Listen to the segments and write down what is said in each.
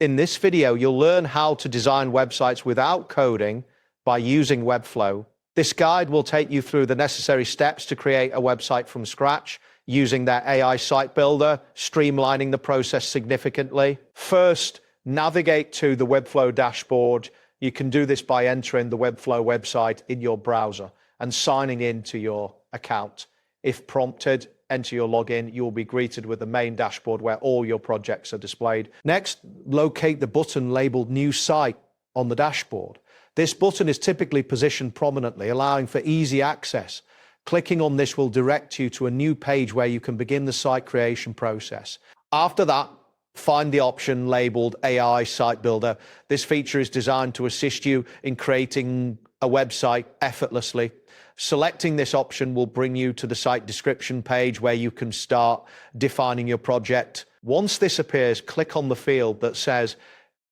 In this video, you'll learn how to design websites without coding by using Webflow. This guide will take you through the necessary steps to create a website from scratch using their AI site builder, streamlining the process significantly. First, navigate to the Webflow dashboard. You can do this by entering the Webflow website in your browser and signing in to your account. If prompted, enter your login. You will be greeted with the main dashboard where all your projects are displayed. Next, locate the button labeled New Site on the dashboard. This button is typically positioned prominently, allowing for easy access. Clicking on this will direct you to a new page where you can begin the site creation process. After that, find the option labeled AI Site Builder. This feature is designed to assist you in creating a website effortlessly. Selecting this option will bring you to the site description page where you can start defining your project. Once this appears, click on the field that says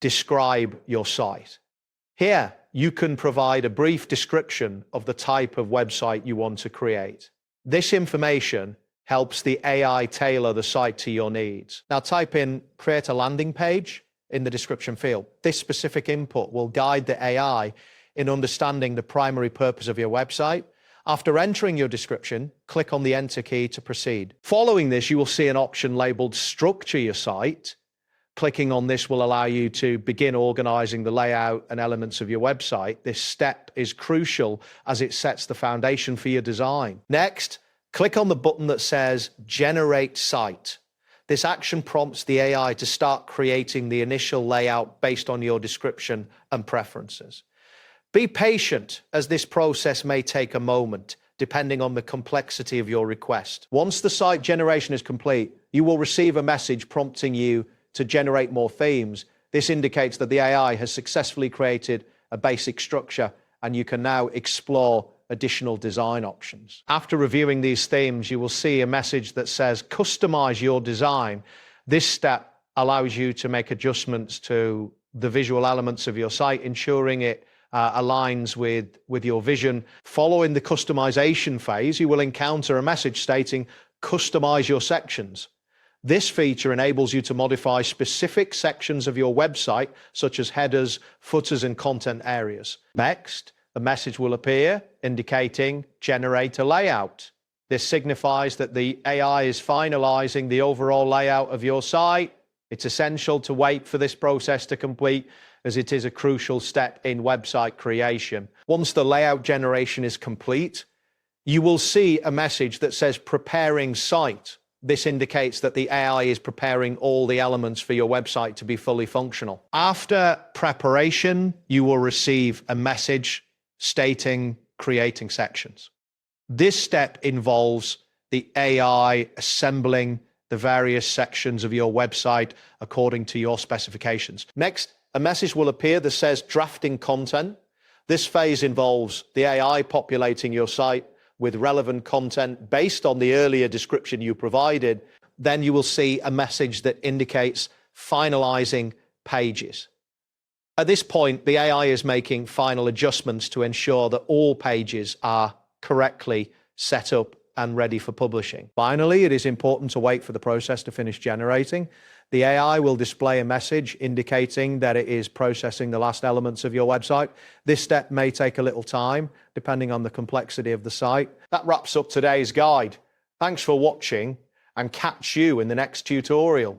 Describe your site. Here, you can provide a brief description of the type of website you want to create. This information helps the AI tailor the site to your needs. Now type in Create a Landing Page in the description field. This specific input will guide the AI in understanding the primary purpose of your website. After entering your description, click on the Enter key to proceed. Following this, you will see an option labeled Structure Your Site. Clicking on this will allow you to begin organizing the layout and elements of your website. This step is crucial as it sets the foundation for your design. Next, click on the button that says Generate Site. This action prompts the AI to start creating the initial layout based on your description and preferences. Be patient, as this process may take a moment, depending on the complexity of your request. Once the site generation is complete, you will receive a message prompting you to generate more themes. This indicates that the AI has successfully created a basic structure, and you can now explore additional design options. After reviewing these themes, you will see a message that says Customize your design. This step allows you to make adjustments to the visual elements of your site, ensuring it aligns with your vision. Following the customization phase, you will encounter a message stating Customize your sections. This feature enables you to modify specific sections of your website, such as headers, footers, and content areas. Next, a message will appear indicating Generate a Layout. This signifies that the AI is finalizing the overall layout of your site. It's essential to wait for this process to complete, as it is a crucial step in website creation. Once the layout generation is complete, you will see a message that says Preparing Site. This indicates that the AI is preparing all the elements for your website to be fully functional. After preparation, you will receive a message stating Creating Sections. This step involves the AI assembling the various sections of your website according to your specifications. Next, a message will appear that says Drafting Content. This phase involves the AI populating your site with relevant content based on the earlier description you provided. Then you will see a message that indicates Finalizing Pages. At this point, the AI is making final adjustments to ensure that all pages are correctly set up and ready for publishing. Finally, it is important to wait for the process to finish generating. The AI will display a message indicating that it is processing the last elements of your website. This step may take a little time, depending on the complexity of the site. That wraps up today's guide. Thanks for watching, and catch you in the next tutorial.